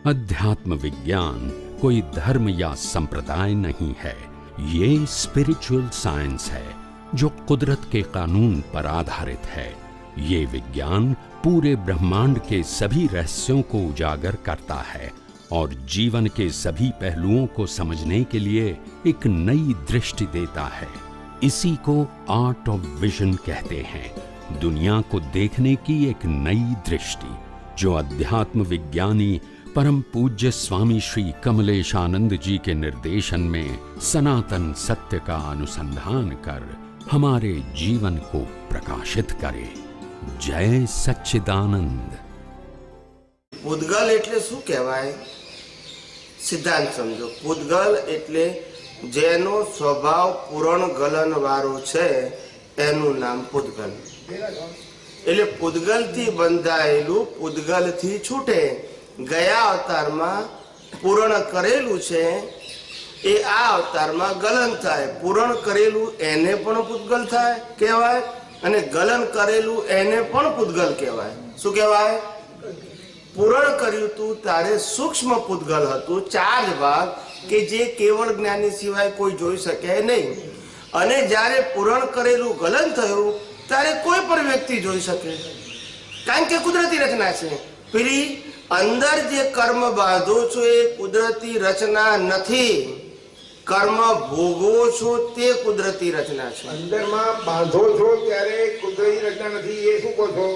अध्यात्म विज्ञान कोई धर्म या संप्रदाय नहीं है, ये स्पिरिचुअल साइंस है जो कुदरत के कानून पर आधारित है। ये विज्ञान पूरे ब्रह्मांड के सभी रहस्यों को उजागर करता है और जीवन के सभी पहलुओं को समझने के लिए एक नई दृष्टि देता है। इसी को आर्ट ऑफ विजन कहते हैं, दुनिया को देखने की एक नई दृष्टि, जो अध्यात्म विज्ञानी परम पूज्य स्वामी श्री कमलेशानंद जी के निर्देशन में सनातन सत्य का अनुसंधान कर हमारे जीवन को प्रकाशित करे। जय सच्चिदानंद। પૂદગલ એટલે શું કહેવાય? સિદ્ધાંત સમજો। પૂદગલ એટલે જેનો સ્વભાવ પૂરણ ગલન વાળો છે એનું નામ પૂદગલ। એટલે પૂદગલથી બંધાયેલું પૂદગલથી છૂટે। ગયા અવતારમાં પૂરણ કરેલું છે એ આ અવતારમાં ગલન થાય। પૂરણ કરેલું એને પણ પૂદગલ થાય કહેવાય અને ગલન કરેલું એને પણ પૂદગલ કહેવાય। શું કહેવાય? પૂરણ કર્યું તું તારે સૂક્ષ્મ પૂદગલ હતું, 4 ભાગ કે જે કેવળ જ્ઞાની સિવાય કોઈ જોઈ શકે નહીં, અને જ્યારે પૂરણ કરેલું ગલન થયું ત્યારે કોઈ પણ વ્યક્તિ જોઈ શકે, કારણ કે કુદરતી રચના છે। પેલી અંદર જે કર્મ બાંધો છો એ કુદરતી રચના નથી, કર્મ ભોગવો છો તે કુદરતી રચના છે। અંદરમાં બાંધો છો ત્યારે કુદરતી રચના નથી, એ શું કહો છો?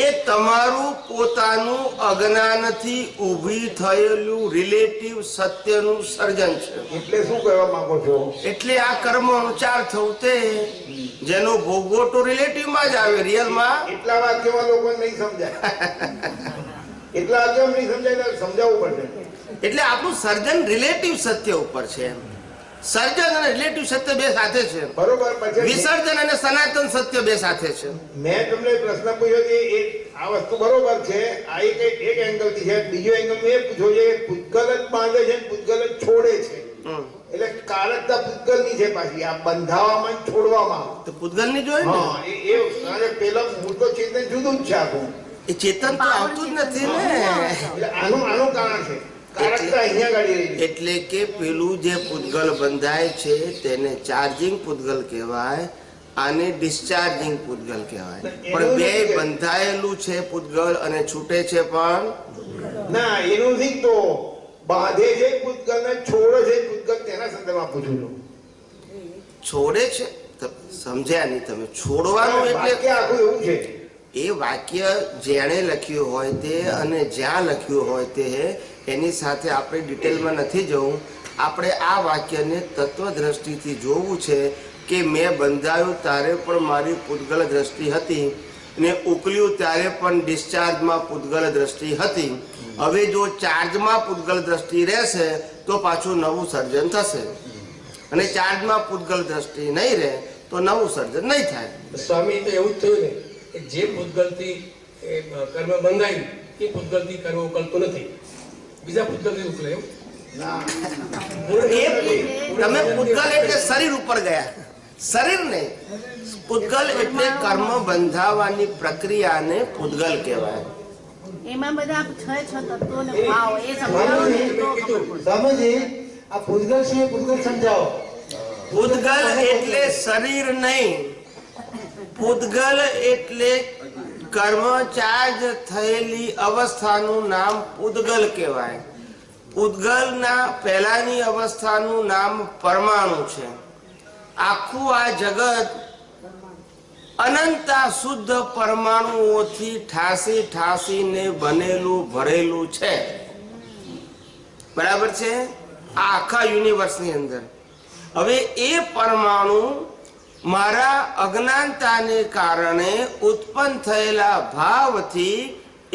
એ તમારું પોતાનું અજ્ઞાનથી ઊભી થયેલું રિલેટિવ સત્યનું સર્જન છે। એટલે શું કહેવા માંગો છો? એટલે આ કર્મ અનુચાર થવું તે જેનો ભોગવો તો રિલેટિવમાં જ આવે, રિયલમાં એટલા વાક્યમાં લોકો નહીં સમજાય। એટલા વાક્યો નહીં સમજાય, સમજાવવું પડશે। એટલે આપણું સર્જન રિલેટિવ સત્ય ઉપર છે। સર્જન અને રિલેટિવ સત્ય બે સાથે છે, બરોબર। પછી વિસર્જન અને સનાતન સત્ય બે સાથે છે। મેં તમને પ્રશ્ન પૂછ્યો કે આ વસ્તુ બરોબર છે, આ એક એંગલથી છે, બીજો એંગલ મેં પૂછ્યો છે પૂદગલ જ બાંધે છે, પૂદગલ જ છોડે છે, એટલે કારકતા પૂદગલની છે પાછી, આ બંધાવામાં છોડવામાં તો પૂદગલની જોઈએ ને। હા, એ પેલા મૂળ તો ચેતન જુદું જ છે આખું, એ ચેતન તો આવતું જ નથી ને। એટલે આનું કારણ છે કારકતા અહીંયા ગાડી રહી છે। એટલે કે પેલું જે પૂદગલ બંધાય છે તેને ચાર્જિંગ પૂદગલ કહેવાય, આને ડિસ્ચાર્જિંગ પૂદગલ કહેવાય। પણ બે બંધાયેલું છે પૂદગલ અને છૂટે છે પણ ના, એનું નથી તો બાંધે છે પૂદગલ ને છોડે છે પૂદગલ, તેના સંદર્ભમાં પૂછું છું। છોડે છે સમજ્યા નહીં તમે? છોડવાનું એટલે આખું એવું છે, એ વાક્ય જેણે લખ્યું હોય તે અને જ્યાં લખ્યું હોય તે એની સાથે આપણે ડિટેલમાં નથી જવું। આપણે આ વાક્યને તત્વ દ્રષ્ટિથી જોવું છે કે મેં બંધાયું ત્યારે પણ મારી પૂદગલ દ્રષ્ટિ હતી ને ઉકલ્યું ત્યારે પણ ડિસ્ચાર્જમાં પૂદગલ દ્રષ્ટિ હતી। હવે જો ચાર્જમાં પૂદગલ દ્રષ્ટિ રહેશે તો પાછું નવું સર્જન થશે, અને ચાર્જમાં પૂદગલ દ્રષ્ટિ નહીં રહે તો નવું સર્જન નહીં થાય। સ્વામી તો એવું જ થયું ને કે જે પૂદગલથી કર્મ બંધાયું એ પૂદગલથી કર્મ ઉકલતું નથી, બીજા પૂદગલથી ઉકલે એમ? તમે પૂદગલ એટલે શરીર ઉપર ગયા, શરીર નહીં। પૂદગલ એટલે કર્મ બંધાવવાની પ્રક્રિયાને પૂદગલ કહેવાય। એમાં બધા 6 તત્વોને ભાવ એ સમજાવો ને તો સમજી આ પૂદગલ છે, પૂદગલ સમજાવો। પૂદગલ એટલે શરીર નહીં, પૂદગલ એટલે કર્મ ચાર્જ થયેલી અવસ્થાનું નામ પૂદગલ કહેવાય। પૂદગલના પહેલાની અવસ્થાનું નામ પરમાણુ છે। આખું આ જગત અનંતા શુદ્ધ પરમાણુઓથી ઠાસીને બનેલું ભરેલું છે, બરાબર છે? આ આખા યુનિવર્સની અંદર હવે એ પરમાણુ મારા અજ્ઞાનતાને કારણે ઉત્પન્ન થયેલા ભાવથી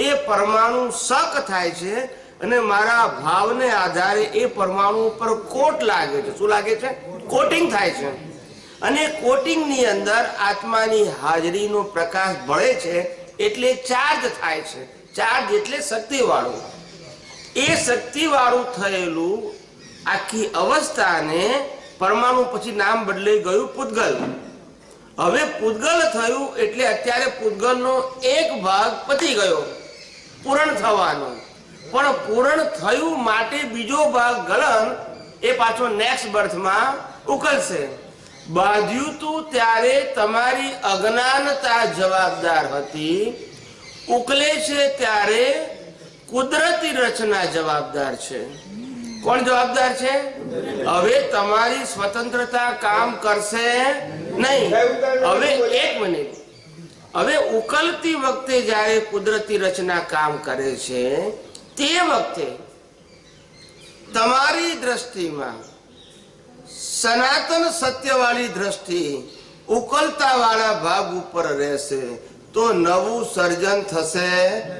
એ પરમાણુ સક થાય છે અને મારા ભાવને આધારે એ પરમાણુ ઉપર કોટ લાગે છે। શું લાગે છે? કોટિંગ થાય છે, અને કોટિંગની અંદર આત્માની હાજરીનો પ્રકાશ ભળે છે એટલે ચાર્જ થાય છે। ચાર્જ એટલે શક્તિવાળું। એ શક્તિવાળું થયેલું આખી અવસ્થાને પરમાણુ પછી નામ બદલાઈ ગયું પૂદગલ। હવે પૂદગલ થયું એટલે અત્યારે પૂદગલનો એક ભાગ પતી ગયો, પૂરણ થવાનો। પણ પૂરણ થયું માટે બીજો ભાગ ગલન એ પાછો નેક્સ્ટ બર્થમાં ઉકલશે. બાંધ્યું તું ત્યારે તમારી અજ્ઞાનતા જવાબદાર હતી, ઉકલે છે ત્યારે કુદરતી રચના જવાબદાર છે. કોણ જવાબદાર છે? હવે તમારી સ્વતંત્રતા કામ કરશે નહીં. હવે એક મિનિટ, હવે ઉકલતી વખતે જ્યારે કુદરતી રચના કામ કરે છે તે વખતે તમારી દ્રષ્ટિમાં સનાતન સત્યવાળી દ્રષ્ટિ ઉકલતા વાળા ભાગ ઉપર રહેશે તો નવું સર્જન થશે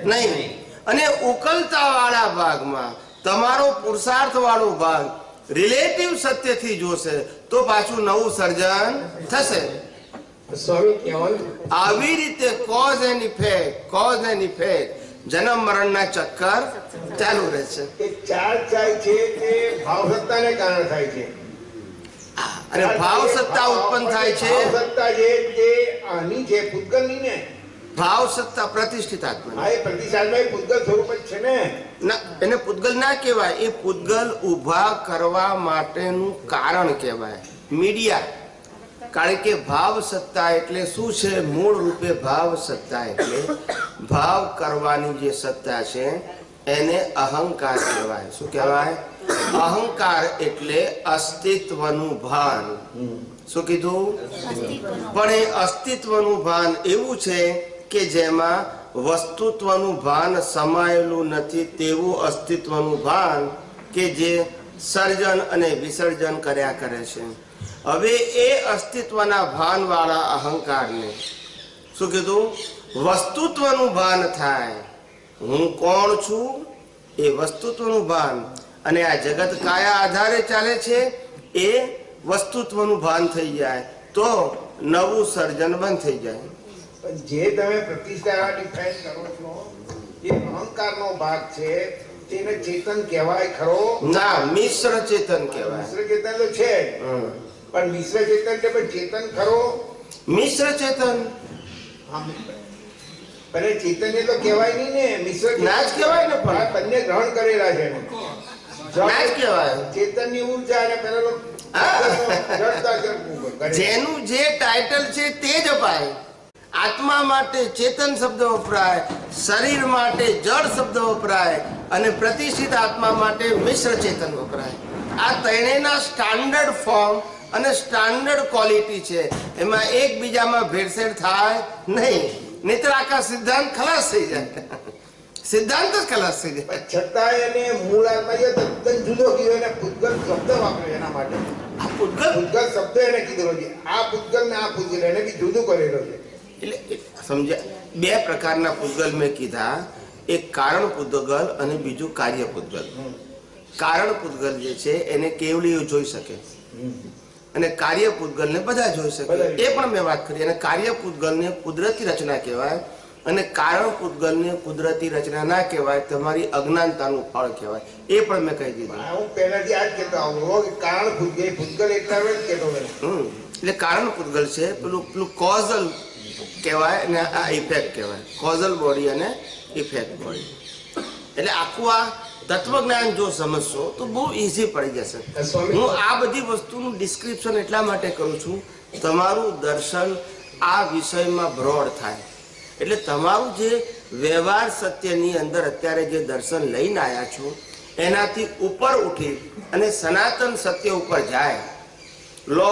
નહીં. અને ઉકલતા વાળા ભાગમાં તમારો પુરુષાર્થ વાળો ભાગ રિલેટિવ સત્યથી જોશે તો પાછું નવું સર્જન થશે. સ્વામી કહેવાનું આવી રીતે કોઝ એન્ડ ઇફેક્ટ જન્મ મરણના ચક્કર ચાલુ રહે છે. એ ચાર્જ થાય છે તે ભાવ સત્તાને કારણે થાય છે. અને ભાવ સત્તા ઉત્પન્ન થાય છે. ભાવ સત્તા જે આની છે પૂતગલની ને, ભાવ સત્તા પ્રતિષ્ઠિત આત્મા. આ એ પ્રતિસાદમાં એ પૂતગલ સ્વરૂપ જ છે ને. ના, એને પૂતગલ ના કહેવાય. એ પૂતગલ ઉભા કરવા માટેનું કારણ કહેવાય, મીડિયા. કારણ કે ભાવ સત્તા એટલે શું છે? મૂળ રૂપે ભાવ સત્તા એટલે ભાવ કરવાની જે સત્તા છે એને અહંકાર કહેવાય. શું કહેવાય? અહંકાર એટલે અસ્તિત્વનું ભાન. શું કીધું? પણ એ અસ્તિત્વનું ભાન એવું છે કે જેમાં વસ્તુત્વનું ભાન સમાયેલું નથી, તેવું અસ્તિત્વનું ભાન કે જે સર્જન અને વિસર્જન કર્યા કરે છે. હવે એ અસ્તિત્વના ભાન વાળા અહંકારને શું કીધું? વસ્તુત્વનું ભાન થાય. હું કોણ છું એ વસ્તુત્વનું ભાન, અને આ જગત કયા આધારે ચાલે છે એ વસ્તુત્વનું ભાન થઈ જાય તો નવું સર્જન બંધ થઈ જાય. પણ જે તમે પ્રતિષ્ઠા ડિફાઇન કરો છો એ અહંકારનો ભાગ છે તેને ચેતન કહેવાય ખરો? ના, મિશ્ર ચેતન કહેવાય. મિશ્ર ચેતન તો છે જ. પણ મિશ્ર ચેતન એટલે પણ ચેતન ખરો? મિશ્ર ચેતન પણ ચેતન્ય તો કહેવાય નહીં ને. મિશ્ર ના જ કહેવાય ને. પણ આ બંને ગ્રહણ કરેલા છે. ના જ કહેવાય. ચેતનની ઉર્જા અને પેલો જેનું જે ટાઇટલ છે તે જ અપાય. આત્મા માટે ચેતન શબ્દ વપરાય, શરીર માટે જળ શબ્દ વપરાય, અને પ્રતિષ્ઠિત આત્મા માટે મિશ્ર ચેતન વપરાય. આ ત્રણેયના સ્ટાન્ડર્ડ ફોર્મ અને સ્ટાન્ડર્ડ ક્વોલિટી છે. એમાં એકબીજામાં ભેળસેળ થાય નહીં, નહીતર આખા સિદ્ધાંત ખલાસ થઈ જાય. સિદ્ધાંત જ ખલાસ થઈ જાય. છતાંય એને મૂળ આત્મા તદ્દન જુદો કીધો. એને પૂતગલ શબ્દ વાપર્યો એના માટે. આ પૂતગલ શબ્દ એને કીધેલો છે. આ પૂતગલ ને આ પૂતગલ એને બી જુદું કરેલો છે. એટલે સમજ્યા? બે પ્રકારના પૂતગલ મેં કીધા, એક કારણ પૂતગલ અને બીજું કાર્ય પૂતગલ. કારણ પૂતગલ જે છે એને કેવલીઓ જોઈ શકે અને કાર્ય પૂતગલ ને બધા જોઈ શકે. એ પણ મેં વાત કરી. અને કાર્ય પૂતગલ ને કુદરતી રચના કહેવાય અને કારણ પૂતગલ ને કુદરતી રચના ના કહેવાય, તમારી અજ્ઞાનતાનું ફળ કહેવાય. એ પણ મેં કહી દીધું. હું પહેલાથી આ જ કહેતો આવું કે કારણ પૂતગલ પૂતગલ એટલા જ કહેતો. એટલે કારણ પૂતગલ છે પેલું કોઝલ કહેવાય અને આ ઇફેક્ટ કહેવાય. કોઝલ બોડી અને ઇફેક્ટ બોડી. એટલે આખું આ તત્વજ્ઞાન જો સમજશો તો બહુ ઈઝી પડી જશે. હું આ બધી વસ્તુનું ડિસ્ક્રિપ્શન એટલા માટે કરું છું, તમારું દર્શન આ વિષયમાં બ્રોડ થાય. એટલે તમારું જે વ્યવહાર સત્યની અંદર અત્યારે જે દર્શન લઈને આવ્યા છો એનાથી ઉપર ઉઠી અને સનાતન સત્ય ઉપર જાય, લો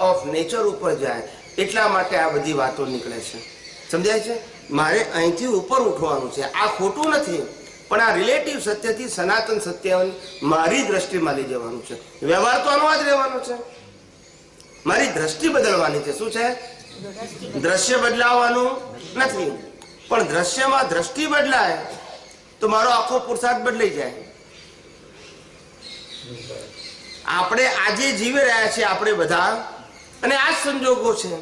ઓફ નેચર ઉપર જાય. એટલા માટે આ બધી વાતો નીકળે છે. સમજાય છે? મારે અહીંથી ઉપર ઉઠવાનું છે. આ ખોટું નથી, પણ આ રિલેટિવ સત્યથી સનાતન સત્ય મારી દ્રષ્ટિમાં લઈ જવાનું છે. વ્યવહાર તો આનો જ રહેવાનો છે. મારી દ્રષ્ટિ બદલવાની છે. શું છે? દ્રશ્ય બદલાવાનું નથી, પણ દ્રશ્યમાં દ્રષ્ટિ બદલાય તો મારો આખો પુરુષાર્થ બદલાઈ જાય. આપણે આજે જીવી રહ્યા છીએ આપણે બધા, અને આ જ સંજોગો છે.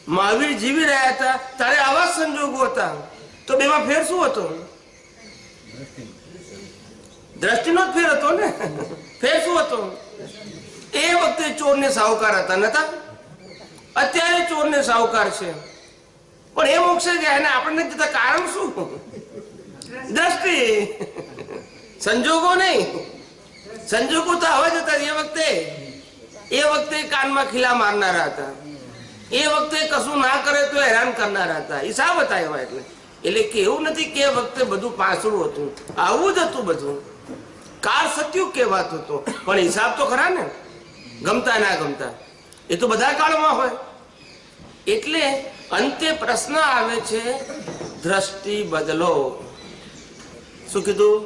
મહાવીર જીવી રહ્યા હતા ત્યારે આવા જ સંજોગો હતા. તો બેમાં ફેર શું હતો? દ્રષ્ટિનો જ ફેર હતો ને. ફેર શું હતો? એ વખતે ચોર ને સાહુકાર હતા નતા? અત્યારે ચોર ને સાહુકાર છે. પણ એ મોક્ષે ગયા ને આપણને જતા કારણ શું? દ્રષ્ટિ. સંજોગો નહીં, સંજોગો તો હવે જ હતા. એ વખતે કાનમાં ખીલા મારનારા હતા, એ વખતે કશું ના કરે તો હેરાન કરનારા હતા. હિસાબ હતા એવા. એટલે કે એવું નથી કે એ વખતે બધું પાસળું હતું, આવું જ હતું બધું. કાળ સત્યુગ કહેવાતું હતું, પણ હિસાબ તો ખરા ને, ગમતા ના ગમતા એ તો બધા કાળમાં હોય. એટલે અંતે પ્રશ્ન આવે છે, દ્રષ્ટિ બદલો. શું કીધું?